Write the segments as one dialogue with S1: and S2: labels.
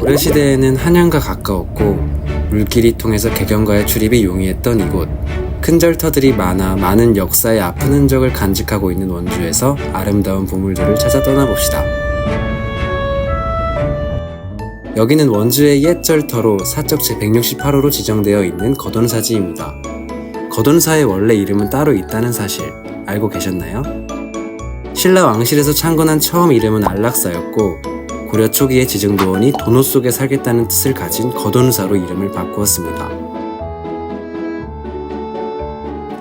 S1: 고려시대에는 한양과 가까웠고 물길이 통해서 개경과의 출입이 용이했던 이곳. 큰 절터들이 많아 많은 역사의 아픈 흔적을 간직하고 있는 원주에서 아름다운 보물들을 찾아 떠나봅시다. 여기는 원주의 옛 절터로 사적 제168호로 지정되어 있는 거돈사지입니다. 거돈사의 원래 이름은 따로 있다는 사실 알고 계셨나요? 신라 왕실에서 창건한 처음 이름은 안락사였고 고려 초기에 지정도원이 도노 속에 살겠다는 뜻을 가진 거돈사로 이름을 바꾸었습니다.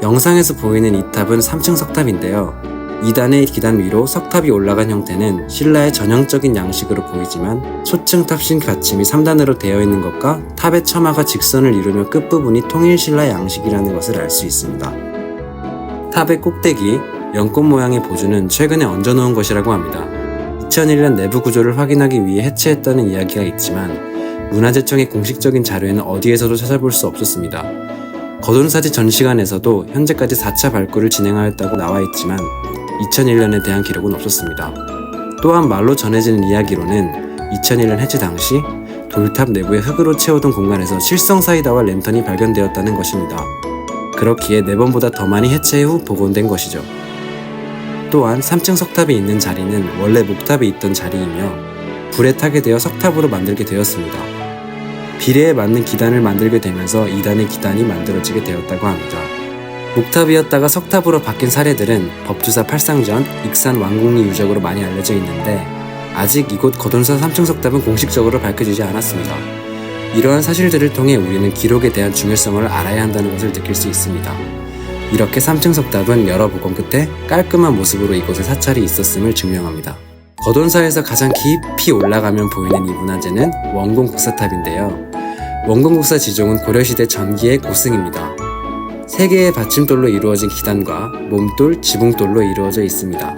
S1: 영상에서 보이는 이 탑은 3층 석탑인데요. 2단의 기단 위로 석탑이 올라간 형태는 신라의 전형적인 양식으로 보이지만 소층 탑신 받침이 3단으로 되어 있는 것과 탑의 처마가 직선을 이루며 끝부분이 통일 신라 양식이라는 것을 알 수 있습니다. 탑의 꼭대기, 연꽃 모양의 보주는 최근에 얹어놓은 것이라고 합니다. 2001년 내부 구조를 확인하기 위해 해체했다는 이야기가 있지만 문화재청의 공식적인 자료에는 어디에서도 찾아볼 수 없었습니다. 거돈사지 전시관에서도 현재까지 4차 발굴을 진행하였다고 나와있지만 2001년에 대한 기록은 없었습니다. 또한 말로 전해지는 이야기로는 2001년 해체 당시 돌탑 내부에 흙으로 채우던 공간에서 실성 사이다와 랜턴이 발견되었다는 것입니다. 그렇기에 4번보다 더 많이 해체 후 복원된 것이죠. 또한 3층 석탑이 있는 자리는 원래 목탑이 있던 자리이며 불에 타게 되어 석탑으로 만들게 되었습니다. 비례에 맞는 기단을 만들게 되면서 2단의 기단이 만들어지게 되었다고 합니다. 목탑이었다가 석탑으로 바뀐 사례들은 법주사 팔상전, 익산 왕궁리 유적으로 많이 알려져 있는데 아직 이곳 거돈사 3층 석탑은 공식적으로 밝혀지지 않았습니다. 이러한 사실들을 통해 우리는 기록에 대한 중요성을 알아야 한다는 것을 느낄 수 있습니다. 이렇게 3층 석탑은 여러 복원 끝에 깔끔한 모습으로 이곳에 사찰이 있었음을 증명합니다. 거돈사에서 가장 깊이 올라가면 보이는 이 문화재는 원공국사탑인데요. 원공국사 지종은 고려시대 전기의 고승입니다. 3개의 받침돌로 이루어진 기단과 몸돌, 지붕돌로 이루어져 있습니다.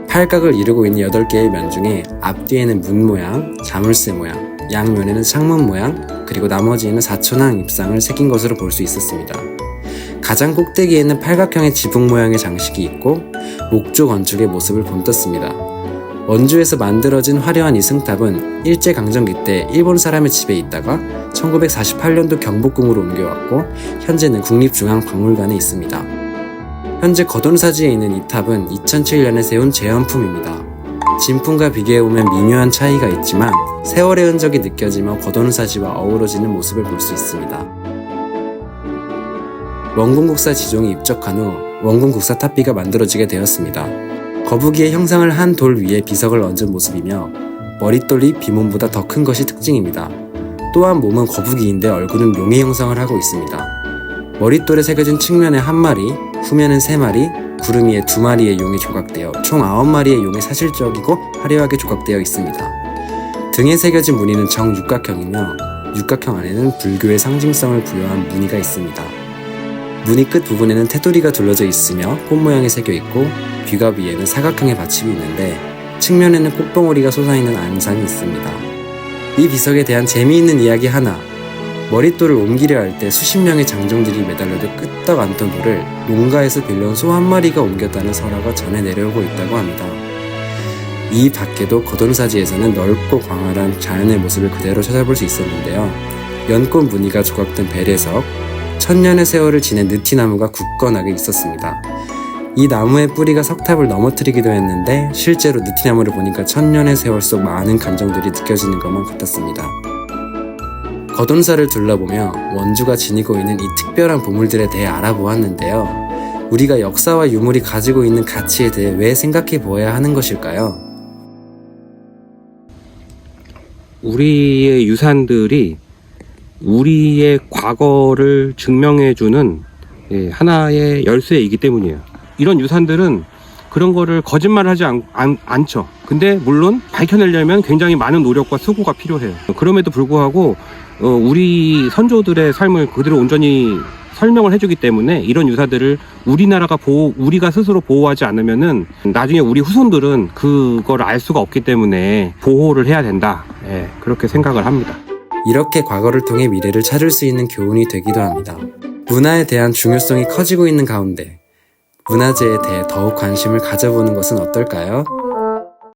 S1: 팔각을 이루고 있는 8개의 면 중에 앞뒤에는 문 모양, 자물쇠 모양, 양면에는 창문 모양, 그리고 나머지에는 사천왕 입상을 새긴 것으로 볼 수 있었습니다. 가장 꼭대기에는 팔각형의 지붕 모양의 장식이 있고 목조 건축의 모습을 본떴습니다. 원주에서 만들어진 화려한 이 승탑은 일제강점기 때 일본 사람의 집에 있다가 1948년도 경복궁으로 옮겨왔고 현재는 국립중앙박물관에 있습니다. 현재 거돈사지에 있는 이 탑은 2007년에 세운 재현품입니다. 진품과 비교해보면 미묘한 차이가 있지만 세월의 흔적이 느껴지며 거돈사지와 어우러지는 모습을 볼 수 있습니다. 원공국사 지종이 입적한 후 원공국사탑비가 만들어지게 되었습니다. 거북이의 형상을 한 돌 위에 비석을 얹은 모습이며 머릿돌이 비몸보다 더 큰 것이 특징입니다. 또한 몸은 거북이인데 얼굴은 용의 형상을 하고 있습니다. 머릿돌에 새겨진 측면에 1마리, 후면은 3마리, 구름이에 2마리의 용이 조각되어 총 9마리의 용이 사실적이고 화려하게 조각되어 있습니다. 등에 새겨진 무늬는 정육각형이며 육각형 안에는 불교의 상징성을 부여한 무늬가 있습니다. 무늬 끝 부분에는 테두리가 둘러져 있으며 꽃 모양이 새겨 있고 귀가 위에는 사각형의 받침이 있는데 측면에는 꽃봉오리가 솟아있는 안상이 있습니다. 이 비석에 대한 재미있는 이야기 하나. 머릿돌을 옮기려 할 때 수십 명의 장정들이 매달려도 끄떡 않던 돌을 농가에서 빌려온 소 1마리가 옮겼다는 설화가 전해 내려오고 있다고 합니다. 이 밖에도 거돈사지에서는 넓고 광활한 자연의 모습을 그대로 찾아볼 수 있었는데요. 연꽃 무늬가 조각된 베레석, 천년의 세월을 지낸 느티나무가 굳건하게 있었습니다. 이 나무의 뿌리가 석탑을 넘어뜨리기도 했는데 실제로 느티나무를 보니까 천년의 세월 속 많은 감정들이 느껴지는 것만 같았습니다. 거돈사를 둘러보며 원주가 지니고 있는 이 특별한 보물들에 대해 알아보았는데요. 우리가 역사와 유물이 가지고 있는 가치에 대해 왜 생각해 보아야 하는 것일까요?
S2: 우리의 유산들이 우리의 과거를 증명해주는 하나의 열쇠이기 때문이에요. 이런 유산들은 그런 거를 거짓말하지 않죠. 근데 물론 밝혀내려면 굉장히 많은 노력과 수고가 필요해요. 그럼에도 불구하고 우리 선조들의 삶을 그대로 온전히 설명을 해주기 때문에 이런 유산들을 우리가 스스로 보호하지 않으면은 나중에 우리 후손들은 그걸 알 수가 없기 때문에 보호를 해야 된다. 그렇게 생각을 합니다.
S1: 이렇게 과거를 통해 미래를 찾을 수 있는 교훈이 되기도 합니다. 문화에 대한 중요성이 커지고 있는 가운데 문화재에 대해 더욱 관심을 가져보는 것은 어떨까요?